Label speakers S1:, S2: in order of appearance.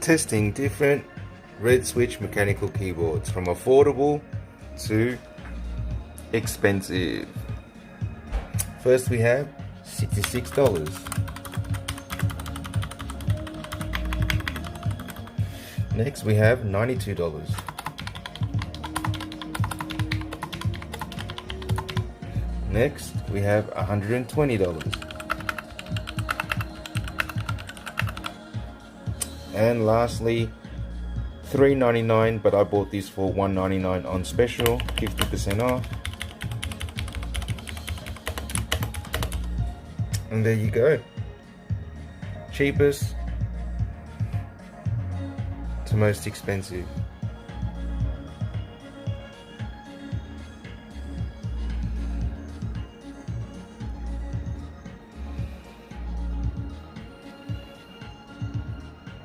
S1: testing different red switch mechanical keyboards from affordable to expensive. First we have $66. Next we have $92. Next we have $120. And lastly $3.99, but I bought these for $1.99 on special, 50% off. And there you go. Cheapest to most expensive.